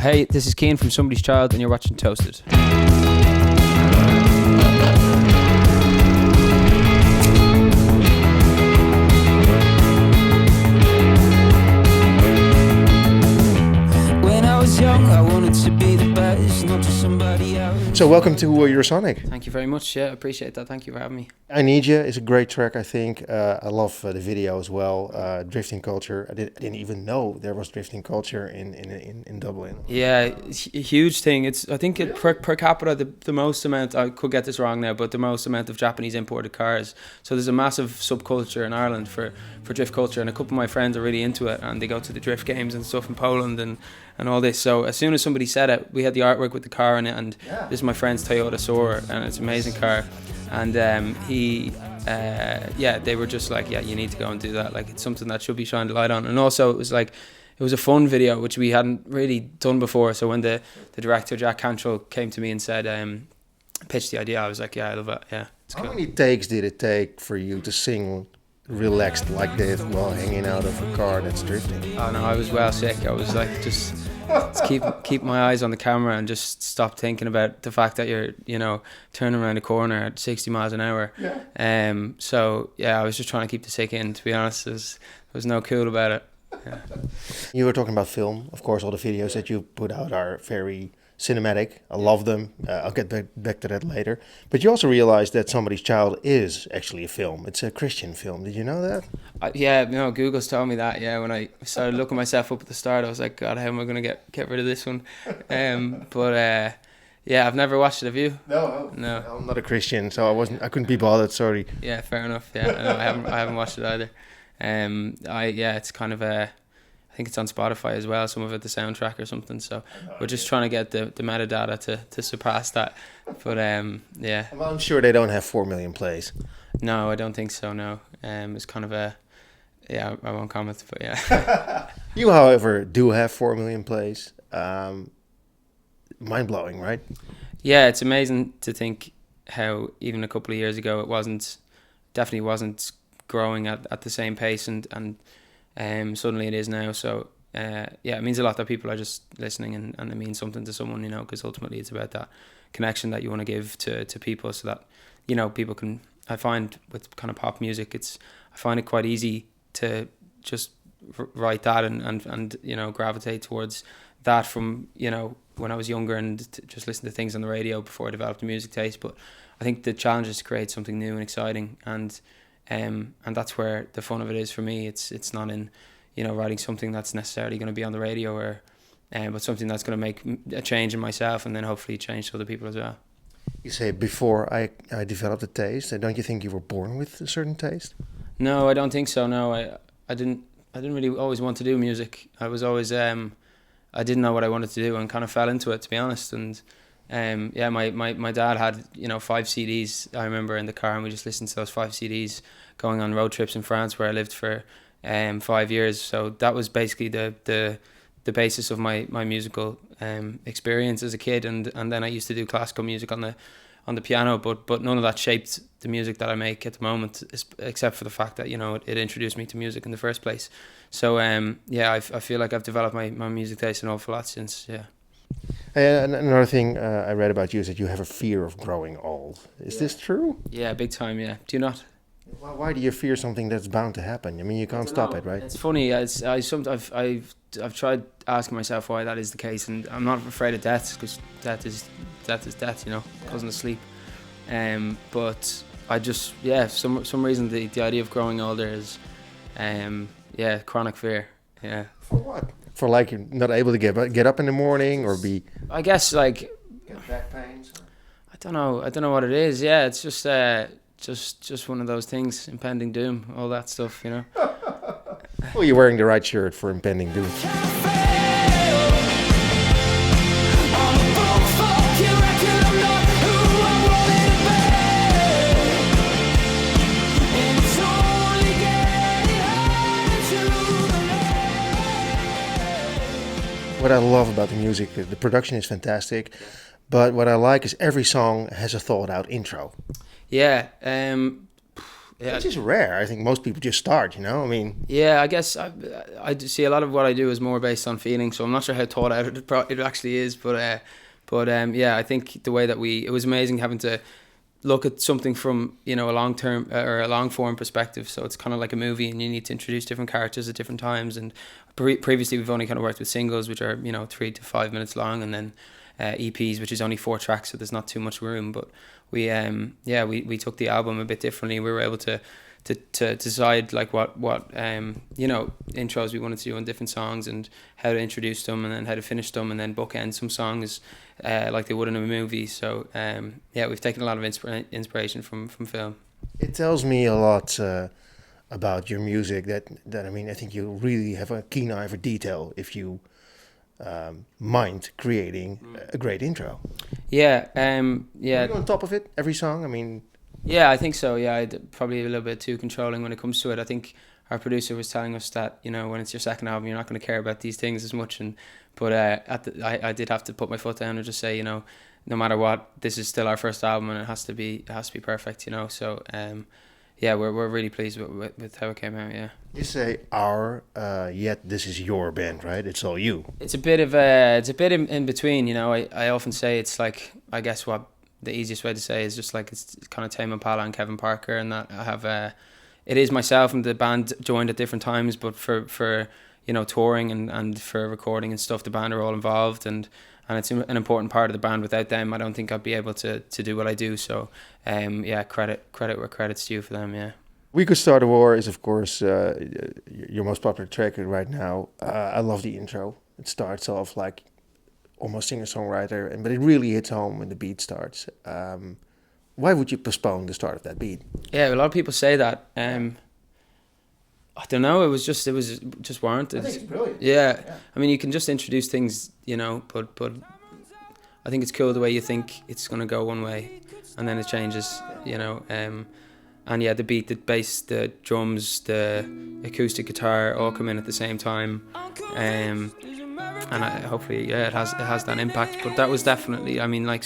Hey, this is Cian from Somebody's Child and you're watching Toasted. When I was young, I wanted to be the best, not just somebody else. So welcome to Eurosonic. Thank you very much. Yeah, I appreciate that. Thank you for having me. I Need You is a great track, I think. I love the video as well. Drifting culture. I didn't even know there was drifting culture in Dublin. Yeah, it's a huge thing. I think per capita, the most amount, I could get this wrong now, but the most amount of Japanese imported cars. So there's a massive subculture in Ireland for drift culture, and a couple of my friends are really into it, and they go to the drift games and stuff in Poland and all this. So as soon as somebody said it, we had the artwork with the car in it, and this is my friend's Toyota Soarer, and it's an amazing car. And they were just like, yeah, you need to go and do that. Like, it's something that should be shined a light on. And also, it was a fun video, which we hadn't really done before. So when the director, Jack Cantrell, came to me and said, pitched the idea, I was like, yeah, I love it. Yeah, it's cool. How many takes did it take for you to sing relaxed like this while hanging out of a car that's drifting? Oh no, I was well sick. I was like, just keep my eyes on the camera and just stop thinking about the fact that you're, turning around a corner at 60 miles an hour. Yeah. So yeah, I was just trying to keep the sick in, to be honest. There was no cool about it. Yeah. You were talking about film. Of course, all the videos that you put out are very cinematic. I love them. I'll get back to that later. But you also realized that Somebody's Child is actually a film. It's a Christian film. Did you know that? Google's told me that. Yeah, when I started looking myself up at the start, I was like, God, how am I going to get rid of this one? Yeah, I've never watched it. Have you? No. I'm not a Christian, so I couldn't be bothered. Sorry. Yeah, fair enough. Yeah, no, I haven't watched it either. It's kind of I think it's on Spotify as well, some of it the soundtrack or something, so we're just trying to get the metadata to surpass that, but yeah. Well, I'm sure they don't have 4 million plays. No, I don't think so, no. It's kind of I won't comment, but yeah. You, however, do have 4 million plays. Mind-blowing, right? Yeah, it's amazing to think how even a couple of years ago it definitely wasn't growing at the same pace, and suddenly it is now. So it means a lot that people are just listening, and it means something to someone, because ultimately it's about that connection that you want to give to people, so that people can. I find with kind of pop music, I find it quite easy to just write that and gravitate towards that from when I was younger, and just listen to things on the radio before I developed a music taste. But I think the challenge is to create something new and exciting, and that's where the fun of it is for me. It's not in writing something that's necessarily going to be on the radio, but something that's going to make a change in myself, and then hopefully change to other people as well. You say before I developed a taste. Don't you think you were born with a certain taste? No, I don't think so. No, I didn't really always want to do music. I was always I didn't know what I wanted to do, and kind of fell into it, to be honest. And my dad had 5 CDs, I remember, in the car, and we just listened to those 5 CDs going on road trips in France, where I lived for 5 years. So that was basically the basis of my musical experience as a kid, and then I used to do classical music on the piano, but none of that shaped the music that I make at the moment, except for the fact that it introduced me to music in the first place. So I feel like I've developed my music taste an awful lot since. Yeah. And another thing I read about you is that you have a fear of growing old. Is this true? Yeah, big time. Yeah. Do you not? Well, why do you fear something that's bound to happen? I mean, you can't stop it, right? It's funny. I've tried asking myself why that is the case, and I'm not afraid of death, because death is death. Cousin of sleep. But I just some reason the idea of growing older is chronic fear. Yeah. For what? For like you're not able to get up in the morning, or be. I guess like. Get back pains. I don't know what it is. Yeah, it's just one of those things, impending doom, all that stuff, Well, you're wearing the right shirt for impending doom. What I love about the music, the production is fantastic, but what I like is every song has a thought out intro. Yeah, Yeah. Which is rare. I think most people just start, you know? I mean... Yeah, I guess I see a lot of what I do is more based on feeling, so I'm not sure how thought out it actually is, but yeah, I think the way that it was amazing having to look at something from, you know, a long term or a long form perspective. So it's kind of like a movie, and you need to introduce different characters at different times. And previously we've only kind of worked with singles, which are, you know, 3 to 5 minutes long, and then EPs, which is only 4 tracks, so there's not too much room. But we took the album a bit differently. We were able to decide like what you know, intros we wanted to do on different songs, and how to introduce them, and then how to finish them, and then bookend some songs like they would in a movie. So yeah, we've taken a lot of inspiration from film. It tells me a lot about your music, that I mean, I think you really have a keen eye for detail if you mind creating a great intro. Yeah. Are you on top of it every song? I mean... Yeah, I think so. Yeah, I'd probably a little bit too controlling when it comes to it. I think our producer was telling us that, you know, when it's your second album, you're not going to care about these things as much. But I did have to put my foot down and just say, you know, no matter what, this is still our first album, and it has to be perfect, you know. So yeah, we're really pleased with how it came out. Yeah. You say our, yet this is your band, right? It's all you. It's a bit in between, you know. I often say it's like, I guess what the easiest way to say is just like it's kind of Tame Impala and Kevin Parker, and that I have it is myself, and the band joined at different times, but for you know, touring and for recording and stuff, the band are all involved, and it's an important part of the band. Without them, I don't think I'd be able to do what I do. So yeah, credit where credit's due for them. Yeah. We Could Start a War is, of course, your most popular track right now. I love the intro. It starts off like almost singer-songwriter, but it really hits home when the beat starts. Why would you postpone the start of that beat? Yeah, a lot of people say that. I don't know. It was just warranted. I think it's brilliant. Yeah. I mean, you can just introduce things, you know, but I think it's cool the way you think it's gonna go one way, and then it changes, you know. And yeah, the beat, the bass, the drums, the acoustic guitar all come in at the same time. And hopefully, yeah, it has that impact. But that was definitely, I mean, like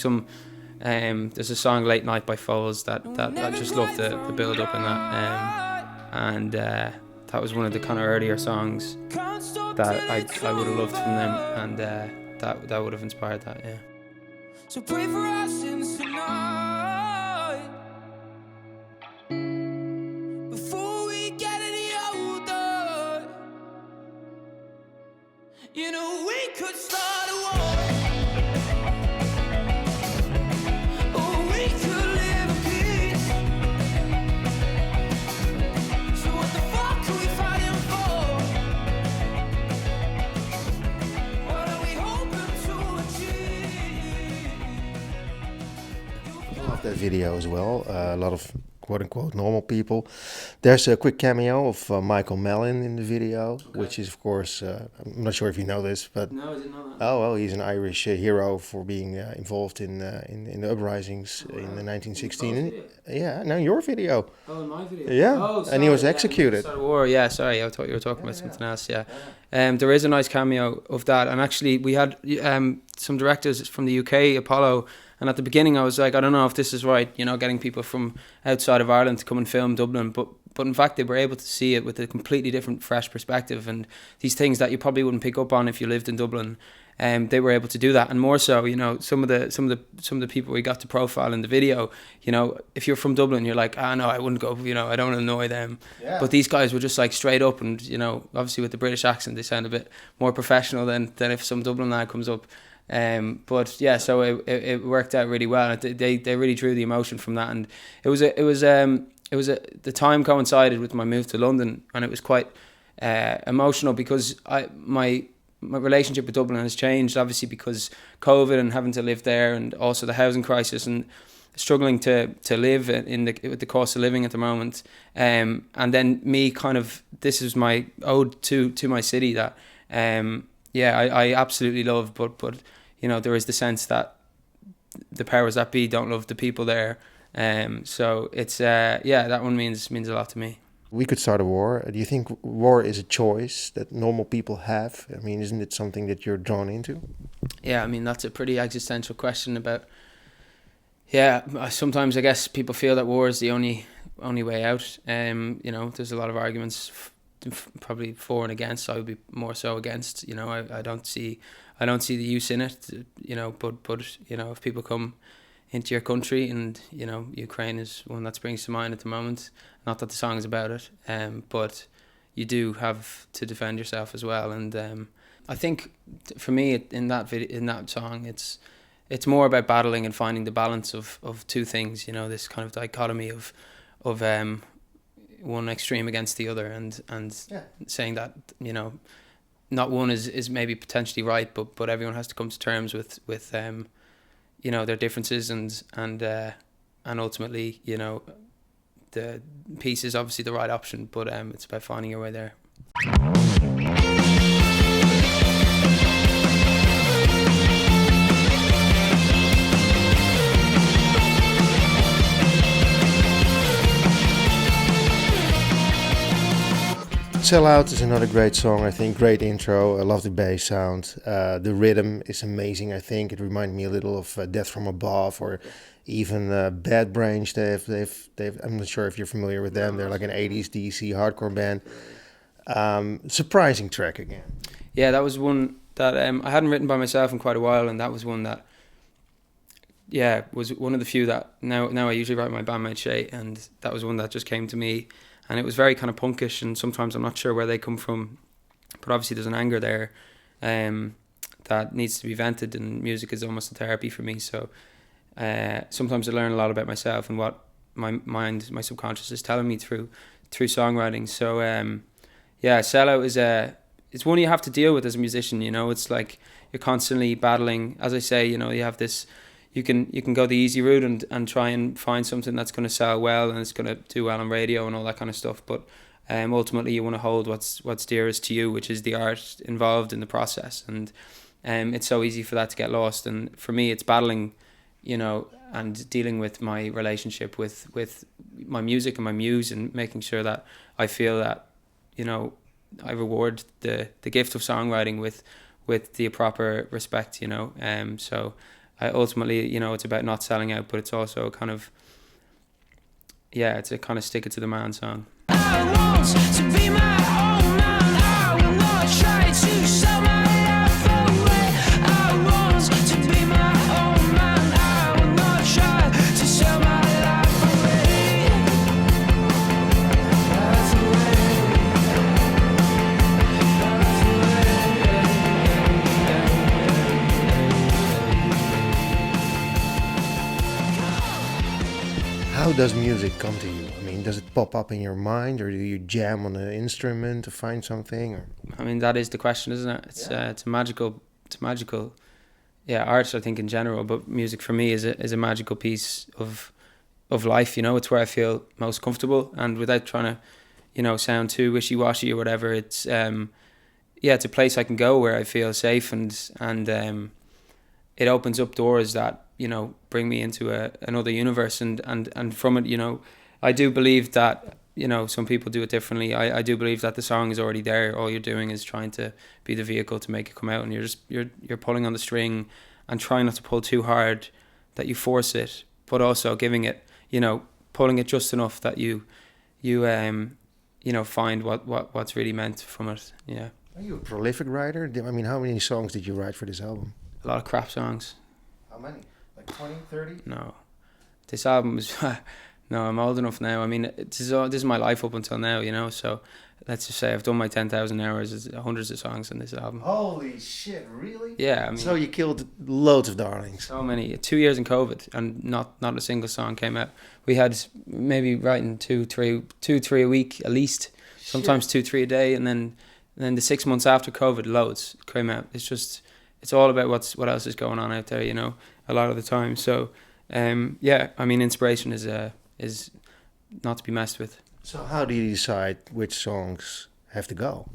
there's a song Late Night by Foles that I just love the build up in that. And that was one of the kind of earlier songs that I would have loved from them, and that would have inspired that. Yeah. So pray for our sins tonight, before we get any older. You know, we could start a war, or we could live in peace. So what the fuck are we fighting for? What are we hoping to achieve? I love that video as well. A lot of quote-unquote normal people. There's a quick cameo of Michael Mellon in the video, okay, which is, of course, I'm not sure if you know this, but no, I didn't know that. Oh well, he's an Irish hero for being involved in the uprisings in the 1916. Yeah, no, your video. Oh, in my video. Yeah, oh, sorry, and he was executed. War. Yeah, sorry, I thought you were talking about something else. Yeah, there is a nice cameo of that, and actually we had some directors from the UK, Apollo. And at the beginning, I was like, I don't know if this is right, you know, getting people from outside of Ireland to come and film Dublin. But in fact, they were able to see it with a completely different, fresh perspective. And these things that you probably wouldn't pick up on if you lived in Dublin, they were able to do that. And more so, you know, some of the people we got to profile in the video, you know, if you're from Dublin, you're like, no, I wouldn't go, you know, I don't want to annoy them. Yeah. But these guys were just like straight up, and, you know, obviously with the British accent, they sound a bit more professional than if some Dublin lad comes up. But yeah, so it worked out really well. They really drew the emotion from that, and the time coincided with my move to London, and it was quite emotional because my relationship with Dublin has changed, obviously because COVID and having to live there, and also the housing crisis and struggling to live with the cost of living at the moment. And then me kind of, this is my ode to my city that I absolutely love, but you know, there is the sense that the powers that be don't love the people there. So it's that one means a lot to me. We Could Start a War. Do you think war is a choice that normal people have? I mean, isn't it something that you're drawn into? Yeah, I mean, that's a pretty existential question about Yeah, sometimes I guess people feel that war is the only way out. You know, there's a lot of arguments, probably for and against. I would be more so against. You know, I don't see the use in it. You know, but you know, if people come into your country, and you know, Ukraine is one that springs to mind at the moment. Not that the song is about it, but you do have to defend yourself as well. And I think for me in that song, it's more about battling and finding the balance of two things. You know, this kind of dichotomy of one extreme against the other, and saying that, you know, not one is maybe potentially right, but everyone has to come to terms with you know, their differences, and ultimately, you know, the peace is obviously the right option, but it's about finding your way there. Sell Out is another great song, I think. Great intro. I love the bass sound. The rhythm is amazing, I think. It reminded me a little of Death from Above, or even Bad Brains. They've I'm not sure if you're familiar with them. They're like an 80s DC hardcore band. Surprising track again. Yeah, that was one that I hadn't written by myself in quite a while, and that was one that, yeah, was one of the few that now I usually write with my bandmate Shay, and that was one that just came to me. And it was very kind of punkish, and sometimes I'm not sure where they come from, but obviously there's an anger there that needs to be vented, and music is almost a therapy for me. So sometimes I learn a lot about myself and what my mind, my subconscious is telling me through songwriting. So yeah, Sell Out it's one you have to deal with as a musician. You know, it's like you're constantly battling. As I say, you know, you have this. You can go the easy route and try and find something that's going to sell well and it's going to do well on radio and all that kind of stuff. But ultimately, you want to hold what's dearest to you, which is the art involved in the process. And it's so easy for that to get lost. And for me, it's battling, you know, and dealing with my relationship with my music and my muse, and making sure that I feel that, you know, I reward the gift of songwriting with the proper respect, you know. So ultimately, you know, it's about not selling out, but it's also kind of, yeah, it's a kind of stick it to the man song. I want to be my own man. I will not try to sell my life away. I want to be my own man. I will not try to sell my life away. That's the way. How does music come to you? I mean, does it pop up in your mind, or do you jam on an instrument to find something? Or? I mean, that is the question, isn't it? It's a magical, yeah, art, I think, in general. But music for me is a magical piece of life. You know, it's where I feel most comfortable, and without trying to, you know, sound too wishy-washy or whatever, it's it's a place I can go where I feel safe, and it opens up doors that, you know, bring me into another universe, and from it, you know, I do believe that, you know, some people do it differently. I do believe that the song is already there. All you're doing is trying to be the vehicle to make it come out, and you're pulling on the string and trying not to pull too hard that you force it, but also giving it, you know, pulling it just enough that you know, find what's really meant from it. Yeah. Are you a prolific writer? I mean, how many songs did you write for this album? A lot of crap songs. How many? Like 20, 30? No. This album is... No, I'm old enough now. I mean, this is my life up until now, you know, so let's just say I've done my 10,000 hours. There's hundreds of songs on this album. Holy shit, really? Yeah, I mean... So you killed loads of darlings. So many. 2 years in COVID, and not a single song came out. We had maybe writing two, three a week at least, sometimes 2, 3 a day, and then the 6 months after COVID, loads came out. It's all about what else is going on out there, you know, a lot of the time. So, yeah, I mean, inspiration is not to be messed with. So how do you decide which songs have to go?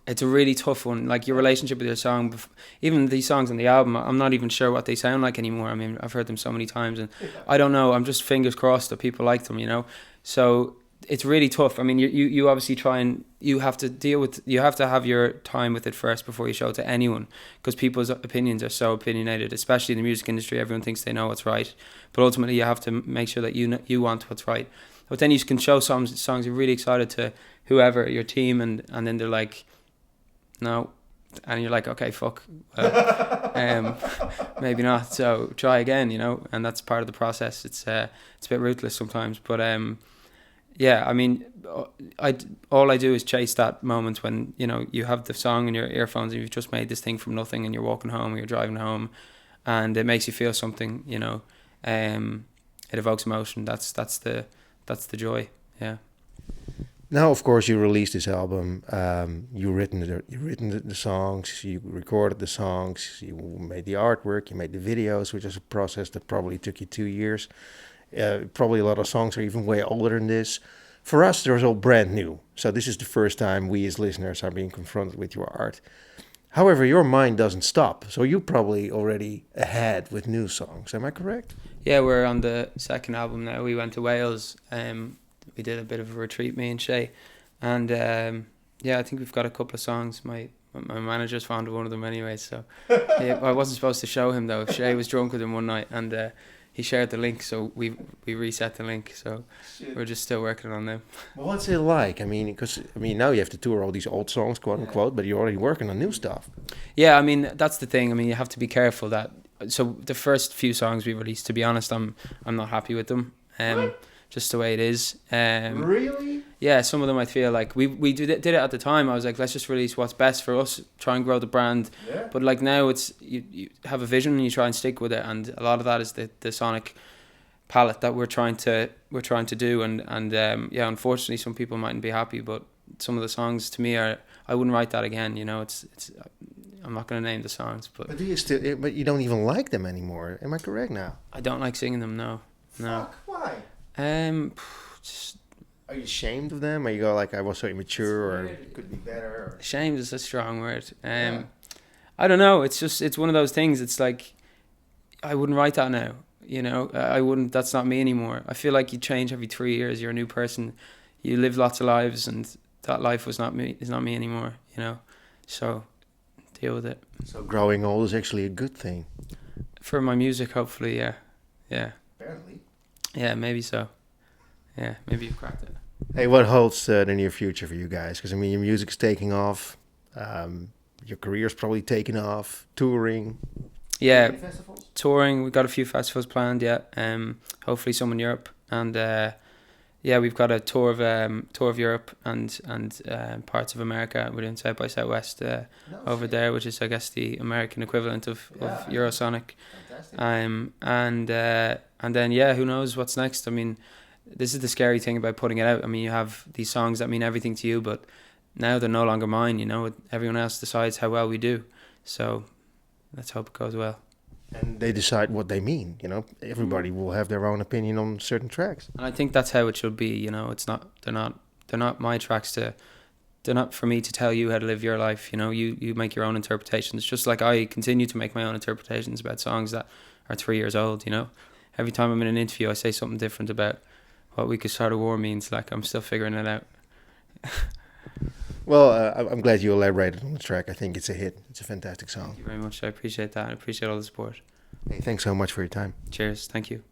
It's a really tough one. Like, your relationship with your song, even these songs on the album, I'm not even sure what they sound like anymore. I mean, I've heard them so many times, and I don't know. I'm just fingers crossed that people like them, you know. So it's really tough. I mean, you obviously try and you have to have your time with it first before you show it to anyone, because people's opinions are so opinionated, especially in the music industry. Everyone thinks they know what's right, but ultimately you have to make sure that you want what's right. But then you can show songs you're really excited to whoever your team, and then they're like, no, and you're like, okay, fuck, well, maybe not. So try again, and that's part of the process. It's a bit ruthless sometimes, but yeah, I mean, all I do is chase that moment when you have the song in your earphones and you've just made this thing from nothing, and you're walking home or you're driving home, and it makes you feel something. It evokes emotion. That's the joy. Yeah. Now, of course, you released this album. You written the songs. You recorded the songs. You made the artwork. You made the videos, which is a process that probably took you 2 years. Probably a lot of songs are even way older than this. For us, they're all brand new. So this is the first time we as listeners are being confronted with your art. However, your mind doesn't stop. So you're probably already ahead with new songs. Am I correct? Yeah, we're on the second album now. We went to Wales. We did a bit of a retreat, me and Shay. And I think we've got a couple of songs. My manager's fond of one of them anyway. So I wasn't supposed to show him though. Shay was drunk with him one night, and he shared the link, so we reset the link. So we're just still working on them. Well, what's it like? I mean, because now you have to tour all these old songs, quote unquote, but you're already working on new stuff. Yeah, I mean, that's the thing. I mean, you have to be careful that. So the first few songs we released, to be honest, I'm not happy with them. Just the way it is. Really? Yeah, some of them I feel like we did it at the time. I was like, let's just release what's best for us, try and grow the brand. Yeah. But like now, it's you have a vision and you try and stick with it, and a lot of that is the sonic palette that we're trying to do. And unfortunately, some people mightn't be happy, but some of the songs to me I wouldn't write that again. It's I'm not going to name the songs, but do you still? But you don't even like them anymore. Am I correct now? I don't like singing them. No. Fuck, why? Just, are you ashamed of them? Or you go like, I was so immature, or it could be better? Or? Ashamed is a strong word. I don't know. It's one of those things. It's like, I wouldn't write that now. I wouldn't. That's not me anymore. I feel like you change every 3 years. You're a new person. You live lots of lives, and that life was not me. Is not me anymore. So deal with it. So growing old is actually a good thing. For my music, hopefully, yeah. Apparently. Yeah, maybe so. Yeah, maybe you've cracked it. Hey, what holds the near future for you guys? Because your music's taking off. Your career's probably taking off. Touring. Yeah, touring. We've got a few festivals planned. Yeah, hopefully some in Europe, and we've got a tour of Europe and parts of America. We're doing South by Southwest over there, which is I guess the American equivalent of Eurosonic. Fantastic. And then who knows what's next? I mean, this is the scary thing about putting it out. I mean, you have these songs that mean everything to you, but now they're no longer mine. Everyone else decides how well we do. So let's hope it goes well. And they decide what they mean. Everybody will have their own opinion on certain tracks. And I think that's how it should be. It's not. They're not my tracks to. They're not for me to tell you how to live your life. You make your own interpretations. Just like I continue to make my own interpretations about songs that are 3 years old. Every time I'm in an interview, I say something different about what We Could Start a War means. Like, I'm still figuring it out. Well, I'm glad you elaborated on the track. I think it's a hit. It's a fantastic song. Thank you very much. I appreciate that. I appreciate all the support. Hey, thanks so much for your time. Cheers. Thank you.